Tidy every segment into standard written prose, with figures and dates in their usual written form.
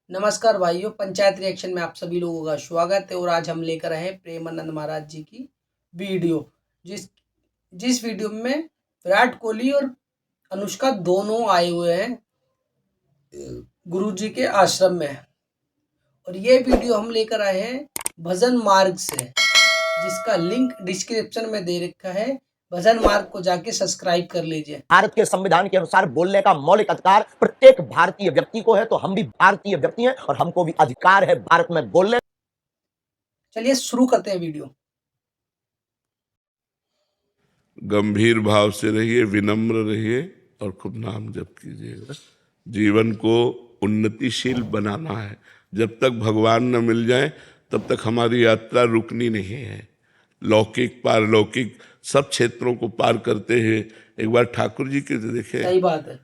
नमस्कार भाइयों, पंचायत रिएक्शन में आप सभी लोगों का स्वागत है। और आज हम लेकर आए हैं प्रेमानंद महाराज जी की वीडियो। जिस जिस वीडियो में विराट कोहली और अनुष्का दोनों आए हुए हैं गुरु जी के आश्रम में। और ये वीडियो हम लेकर आए हैं भजन मार्ग से, जिसका लिंक डिस्क्रिप्शन में दे रखा है। भजन मार्ग को जाके सब्सक्राइब कर लीजिए। भारत के संविधान के अनुसार बोलने का मौलिक अधिकार प्रत्येक भारतीय व्यक्ति को है, तो हम भी भारतीय व्यक्ति हैं और हमको भी अधिकार है भारत में बोलने। चलिए शुरू करते हैं वीडियो। गंभीर भाव से रहिए, विनम्र रहिए और खूब नाम जप कीजिएगा। जीवन को उन्नतिशील बनाना है। जब तक भगवान न मिल जाए तब तक हमारी यात्रा रुकनी नहीं है। लौकिक पारलौकिक सब क्षेत्रों को पार करते हैं। एक बार ठाकुर जी के देखें, सही बात है।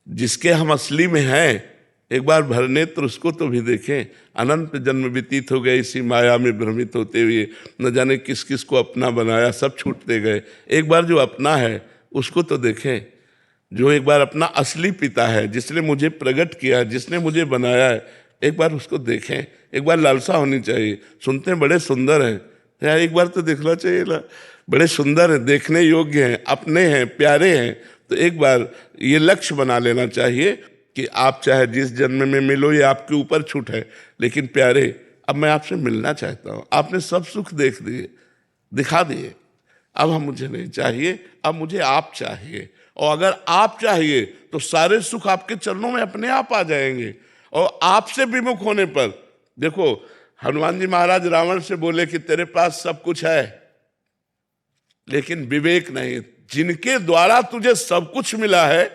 जिसके हम असली में हैं, एक बार भरनेत्र उसको तो भी देखें। अनंत जन्म व्यतीत हो गए इसी माया में भ्रमित होते हुए, न जाने किस किस को अपना बनाया, सब छूटते गए। एक बार जो अपना है उसको तो देखें, जो एक बार अपना असली पिता है, जिसने मुझे प्रकट किया, जिसने मुझे बनाया है, एक बार उसको देखें। एक बार लालसा होनी चाहिए। सुनते हैं बड़े सुंदर हैं यार, एक बार तो देखना चाहिए ना। बड़े सुंदर हैं, देखने योग्य हैं, अपने हैं, प्यारे हैं, तो एक बार ये लक्ष्य बना लेना चाहिए कि आप चाहे जिस जन्म में मिलो, ये आपके ऊपर छूट है, लेकिन प्यारे अब मैं आपसे मिलना चाहता हूँ। आपने सब सुख देख दिए, दिखा दिए, अब हम मुझे नहीं चाहिए, अब मुझे आप चाहिए। और अगर आप चाहिए तो सारे सुख आपके चरणों में अपने आप आ जाएंगे। और आपसे विमुख होने पर देखो, हनुमान जी महाराज रावण से बोले कि तेरे पास सब कुछ है लेकिन विवेक नहीं। जिनके द्वारा तुझे सब कुछ मिला है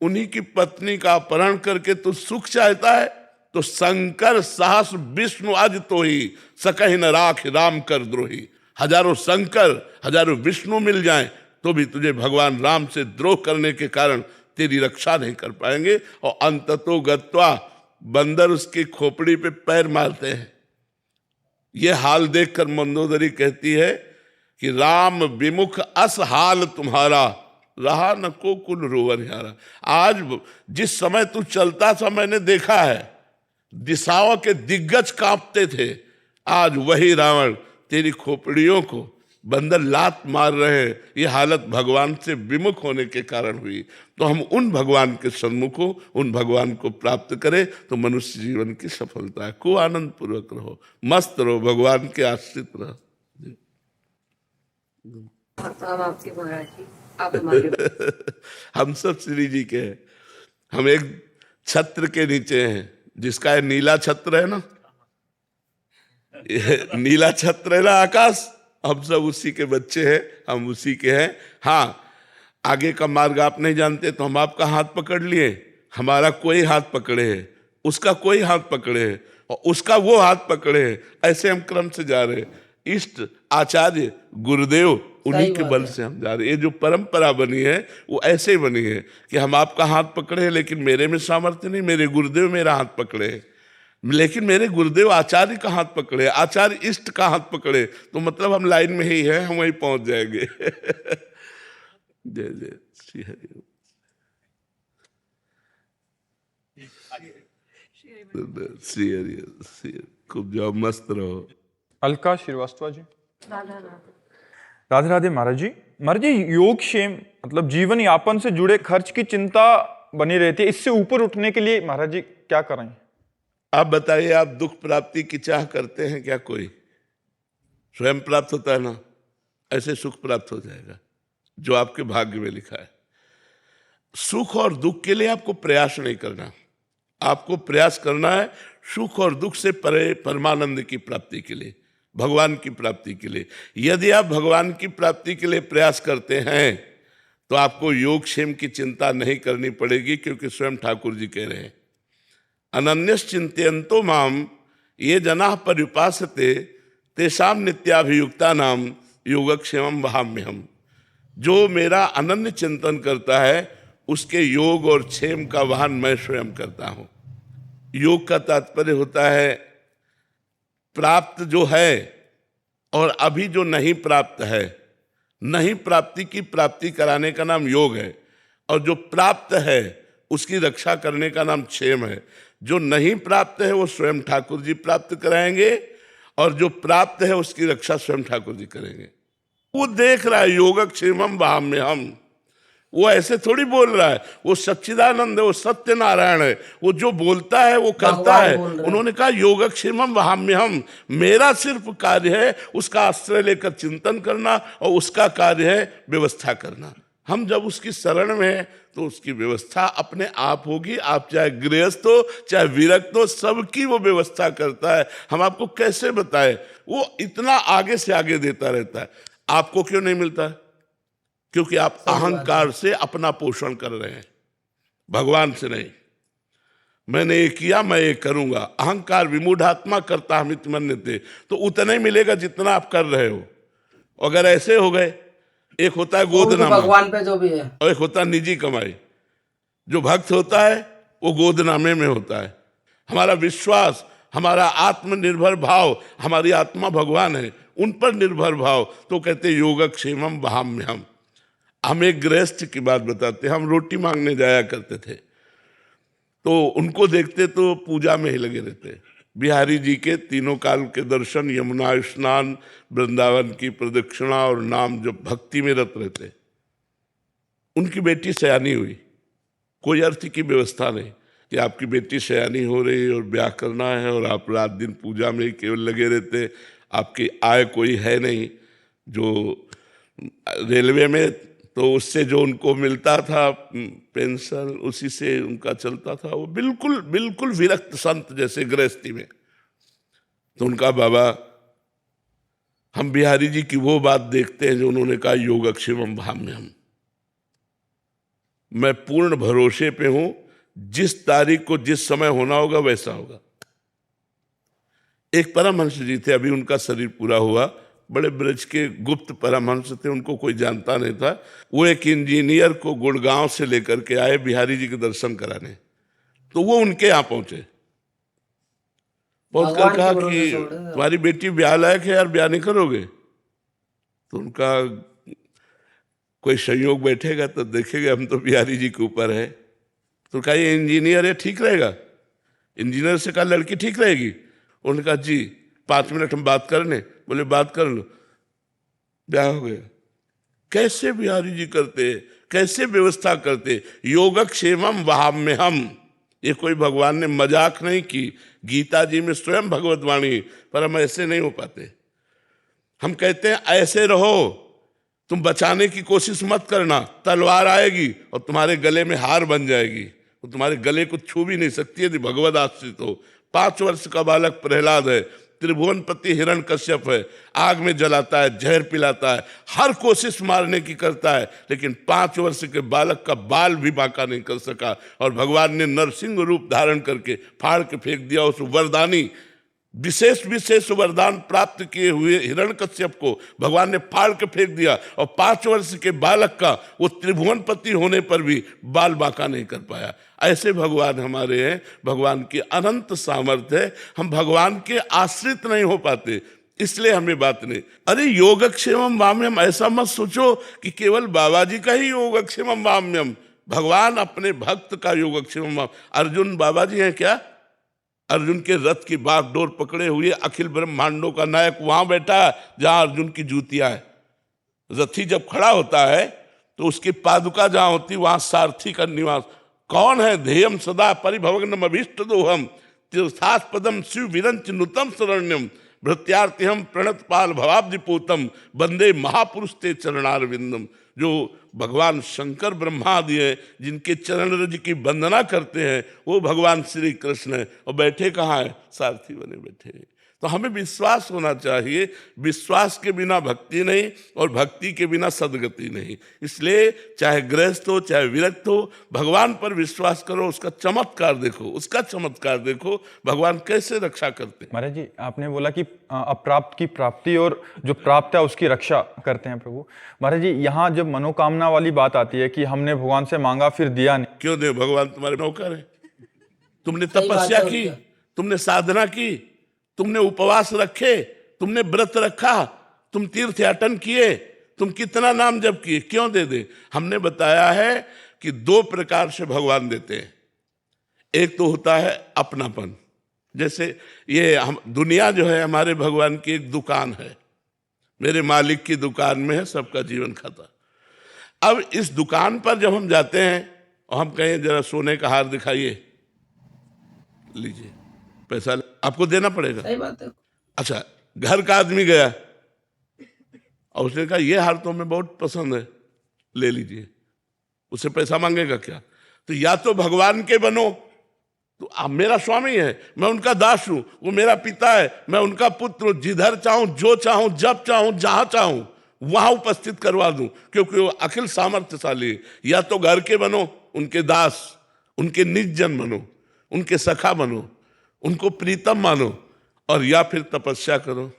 उन्हीं की पत्नी का अपहरण करके तू सुख चाहता है। तो शंकर सहस विष्णु आज तो ही सकहि न राख राम कर द्रोही। हजारों शंकर हजारों विष्णु मिल जाएं तो भी तुझे भगवान राम से द्रोह करने के कारण तेरी रक्षा नहीं कर पाएंगे। और अंततो गत्वा बंदर उसकी खोपड़ी पे पैर मारते हैं। यह हाल देखकर मंदोदरी कहती है कि राम विमुख अस हाल तुम्हारा, रहा न को कुल रोवर यारा। आज जिस समय तू चलता था मैंने देखा है, दिशाओं के दिग्गज कांपते थे। आज वही रावण तेरी खोपड़ियों को बंदर लात मार रहे हैं। ये हालत भगवान से विमुख होने के कारण हुई। तो हम उन भगवान के सन्मुख हो, उन भगवान को प्राप्त करें तो मनुष्य जीवन की सफलता है। खूब आनंद पूर्वक रहो, मस्त रहो, भगवान के आश्रित रहो। हम सब श्री जी के हैं। हम एक छत्र के नीचे हैं, जिसका है नीला छत्र है ना, नीला छत्र है ना आकाश, हम सब उसी के बच्चे हैं, हम उसी के हैं। हाँ, आगे का मार्ग आप नहीं जानते तो हम आपका हाथ पकड़ लिए, हमारा कोई हाथ पकड़े है, उसका कोई हाथ पकड़े है और उसका वो हाथ पकड़े है। ऐसे हम क्रम से जा रहे हैं। इष्ट आचार्य गुरुदेव उन्हीं के बल से हम जा रहे हैं। ये जो परंपरा बनी है वो ऐसे ही बनी है कि हम आपका हाथ पकड़े हैं, लेकिन मेरे में सामर्थ्य नहीं। मेरे गुरुदेव मेरा हाथ पकड़े हैं, लेकिन मेरे गुरुदेव आचार्य का हाथ पकड़े, आचार्य इष्ट का हाथ पकड़े, तो मतलब हम लाइन में ही हैं, हम वहीं पहुंच जाएंगे। जय जय श्री हरि। श्री हरि, खूब जाओ, मस्त रहो। अलका श्रीवास्तव जी। राधे राधे महाराज जी। महाराज जी, योगक्षेम मतलब जीवन यापन से जुड़े खर्च की चिंता बनी रहती है, इससे ऊपर उठने के लिए महाराज जी क्या करें? आप बताइए, आप दुख प्राप्ति की चाह करते हैं क्या? कोई स्वयं प्राप्त होता है ना, ऐसे सुख प्राप्त हो जाएगा जो आपके भाग्य में लिखा है। सुख और दुख के लिए आपको प्रयास नहीं करना, आपको प्रयास करना है सुख और दुख से परे परमानंद की प्राप्ति के लिए, भगवान की प्राप्ति के लिए। यदि आप भगवान की प्राप्ति के लिए प्रयास करते हैं तो आपको योगक्षेम की चिंता नहीं करनी पड़ेगी, क्योंकि स्वयं ठाकुर जी कह रहे हैं, अनन्यश्चिन्तयन्तो माम ये जनाः पर्युपासते तेषां नित्याभियुक्ता नाम योगक्षेमं वहाम्यहम्। जो मेरा अनन्य चिंतन करता है उसके योग और क्षेम का वाहन मैं स्वयं करता हूं। योग का तात्पर्य होता है प्राप्त जो है और अभी जो नहीं प्राप्त है, नहीं प्राप्ति की प्राप्ति कराने का नाम योग है। और जो प्राप्त है उसकी रक्षा करने का नाम क्षेम है। जो नहीं प्राप्त है वो स्वयं ठाकुर जी प्राप्त कराएंगे, और जो प्राप्त है उसकी रक्षा स्वयं ठाकुर जी करेंगे। वो देख रहा है योगक्षेमम वहाम्यहम्, वो ऐसे थोड़ी बोल रहा है, वो सच्चिदानंद है, वो सत्य नारायण है, वो जो बोलता है वो करता भगवान है। बोल रहे हैं। उन्होंने कहा योगक्षेमम वहाम्यहम्, मेरा सिर्फ कार्य है उसका आश्रय लेकर चिंतन करना, और उसका कार्य है व्यवस्था करना। हम जब उसकी शरण में हैं तो उसकी व्यवस्था अपने आप होगी। आप चाहे गृहस्थ हो चाहे विरक्त हो, सबकी वो व्यवस्था करता है। हम आपको कैसे बताएं, वो इतना आगे से आगे देता रहता है। आपको क्यों नहीं मिलता है? क्योंकि आप अहंकार से अपना पोषण कर रहे हैं, भगवान से नहीं। मैंने ये किया, मैं ये करूंगा। अहंकार विमूढ़ात्मा करता हमित मन्यते, तो उतना ही मिलेगा जितना आप कर रहे हो। अगर ऐसे हो गए, एक होता है गोदनामा भगवान पे जो भी है, और एक होता है निजी कमाई। जो भक्त होता है वो गोदनामे में होता है। हमारा विश्वास, हमारा आत्मनिर्भर भाव, हमारी आत्मा भगवान है, उन पर निर्भर भाव, तो कहते योगक्षेमम वहाम्यहम्। हम एक गृहस्थ की बात बताते हैं। हम रोटी मांगने जाया करते थे, तो उनको देखते तो पूजा में ही लगे रहते। बिहारी जी के तीनों काल के दर्शन, यमुना स्नान, वृंदावन की प्रदक्षिणा और नाम जब भक्ति में रत रहते। उनकी बेटी सयानी हुई, कोई अर्थ की व्यवस्था नहीं कि आपकी बेटी सयानी हो रही है और ब्याह करना है और आप रात दिन पूजा में ही केवल लगे रहते। आपकी आय कोई है नहीं। जो रेलवे में तो उससे जो उनको मिलता था पेंशन, उसी से उनका चलता था। वो बिल्कुल बिल्कुल विरक्त संत जैसे गृहस्थी में। तो उनका बाबा, हम बिहारी जी की वो बात देखते हैं जो उन्होंने कहा योगक्षेमम वहाम्यहम्। मैं पूर्ण भरोसे पे हूं, जिस तारीख को जिस समय होना होगा वैसा होगा। एक परमहंस जी थे, अभी उनका शरीर पूरा हुआ, बड़े ब्रज के गुप्त परमहंस थे, उनको कोई जानता नहीं था। वो एक इंजीनियर को गुड़गांव से लेकर के आए बिहारी जी के दर्शन कराने। तो वो उनके यहाँ पहुंचे, पहुंच कर कहा कि तुम्हारी बेटी ब्याह लायक है यार, ब्याह नहीं करोगे? तो उनका कोई संयोग बैठेगा तो देखेगा हम तो बिहारी जी के ऊपर है। तो कहा ये इंजीनियर है, ठीक रहेगा? इंजीनियर से कहा लड़की ठीक रहेगी? उन्होंने कहा जी 5 मिनट हम बात कर लें। बोले बात कर लो, ब्याह हो गया। कैसे बिहारी जी करते, कैसे व्यवस्था करते? योगक्षेमम वहाम्यहम्। ये कोई भगवान ने मजाक नहीं की, गीता जी में स्वयं भगवत वाणी, पर हम ऐसे नहीं हो पाते। हम कहते हैं ऐसे रहो, तुम बचाने की कोशिश मत करना, तलवार आएगी और तुम्हारे गले में हार बन जाएगी, वो तुम्हारे गले को छू भी नहीं सकती यदि भगवत आश्रित हो। 5 वर्ष का बालक प्रहलाद है, त्रिभुवनपति हिरण्यकश्यप है, आग में जलाता है, जहर पिलाता है, हर कोशिश मारने की करता है, लेकिन 5 वर्ष के बालक का बाल भी बांका नहीं कर सका। और भगवान ने नरसिंह रूप धारण करके फाड़ के फेंक दिया उस वरदानी, विशेष वरदान प्राप्त किए हुए हिरण्यकश्यप को भगवान ने फाड़ के फेंक दिया। और 5 वर्ष के बालक का वो त्रिभुवनपति होने पर भी बाल बांका नहीं कर पाया। ऐसे भगवान हमारे हैं। भगवान की अनंत सामर्थ्य है, हम भगवान के आश्रित नहीं हो पाते, इसलिए हमें बात नहीं। अरे योगक्षेमम वाम्यम, ऐसा मत सोचो कि केवल बाबा जी का ही योगक्षेमम वाम्यम। भगवान अपने भक्त का योगक्षेमम। अर्जुन बाबा जी हैं क्या? अर्जुन के रथ की बागडोर पकड़े हुए अखिल ब्रह्मांडों का नायक वहां बैठा है जहां अर्जुन की जूतियां है। रथी जब खड़ा होता है तो उसकी पादुका जहां होती वहां सारथी का निवास। कौन है? ध्येयम सदा परिभवग्नम अभीष्ट दोहम तीर्थास्पदम शिव विरंच नुतम शरण्यम भृत्यार्थिहम प्रणतपाल भवाब्धिपूतम वंदे महापुरुष ते चरणारविंदम। जो भगवान शंकर ब्रह्मादि हैं, जिनके चरण रज की वंदना करते हैं, वो भगवान श्री कृष्ण है। और बैठे कहाँ हैं? सारथी बने बैठे हैं। तो हमें विश्वास होना चाहिए, विश्वास के बिना भक्ति नहीं और भक्ति के बिना सदगति नहीं। इसलिए चाहे गृहस्थ हो चाहे विरक्त हो, भगवान पर विश्वास करो, उसका चमत्कार देखो, उसका चमत्कार देखो, भगवान कैसे रक्षा करते। महाराज जी, आपने बोला कि अप्राप्त की प्राप्ति और जो प्राप्त है उसकी रक्षा करते हैं प्रभु। महाराज जी, यहाँ जब मनोकामना वाली बात आती है कि हमने भगवान से मांगा फिर दिया नहीं, क्यों दे? भगवान तुम्हारे नौकर है। तुमने तपस्या की, तुमने साधना की, तुमने उपवास रखे, तुमने व्रत रखा, तुम तीर्थयाटन किए, तुम कितना नाम जप किए, क्यों दे दे? हमने बताया है कि दो प्रकार से भगवान देते हैं। एक तो होता है अपनापन, जैसे ये हम दुनिया जो है हमारे भगवान की एक दुकान है, मेरे मालिक की दुकान में है सबका जीवन खाता। अब इस दुकान पर जब हम जाते हैं और हम कहें जरा सोने का हार दिखाइए, लीजिए पैसा आपको देना पड़ेगा। सही बात है। अच्छा, घर का आदमी गया और उसने कहा ये हार तो हमें बहुत पसंद है, ले लीजिए, उससे पैसा मांगेगा क्या? तो या तो भगवान के बनो, तो आप मेरा स्वामी है, मैं उनका दास हूं, वो मेरा पिता है, मैं उनका पुत्र हूं, जिधर चाहूं, जो चाहूं, जब चाहूं, जहां चाहूं वहां उपस्थित करवा दूं, क्योंकि वो अखिल सामर्थ्यशाली है। या तो घर के बनो, उनके दास, उनके निज जन बनो, उनके सखा बनो, उनको प्रीतम मानो, और या फिर तपस्या करो।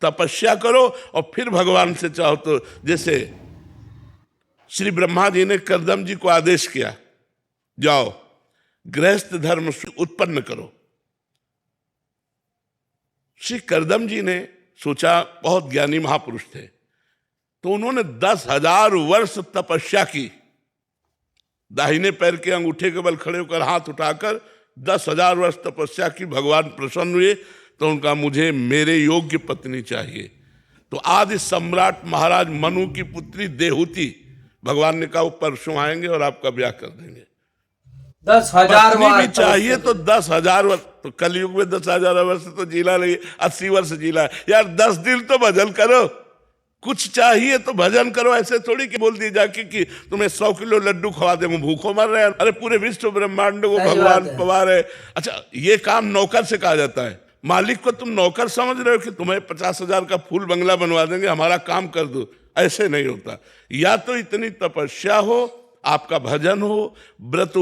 तपस्या करो और फिर भगवान से चाहो तो, जैसे श्री ब्रह्मा जी ने कर्दम जी को आदेश किया, जाओ गृहस्थ धर्म उत्पन्न करो। श्री कर्दम जी ने सोचा, बहुत ज्ञानी महापुरुष थे, तो उन्होंने 10,000 वर्ष तपस्या की। दाहिने पैर के अंगूठे के बल खड़े होकर हाथ उठाकर 10,000 वर्ष तपस्या की। भगवान प्रसन्न हुए तो उनका मुझे मेरे योग्य पत्नी चाहिए। तो आदि सम्राट महाराज मनु की पुत्री देहूति, भगवान ने कहा वो परसों आएंगे और आपका ब्याह कर देंगे। 10,000 पत्नी भी वर्ष चाहिए तो 10,000 वर्ष, तो कलयुग में 10,000 वर्ष तो जीला नहीं, 80 वर्ष जीला यार। 10 दिन तो भजन करो, कुछ चाहिए तो भजन करो। ऐसे थोड़ी कि बोल दिए जाके कि तुम्हें 100 किलो लड्डू खवा दे, भूखों मर रहे हैं। अरे पूरे विश्व ब्रह्मांड को भगवान पवा रहे। अच्छा, ये काम नौकर से कहा जाता है। मालिक को तुम नौकर समझ रहे हो कि तुम्हें 50,000 का फूल बंगला बनवा देंगे, हमारा काम कर दो, ऐसे नहीं होता। या तो इतनी तपस्या हो, आपका भजन हो, व्रत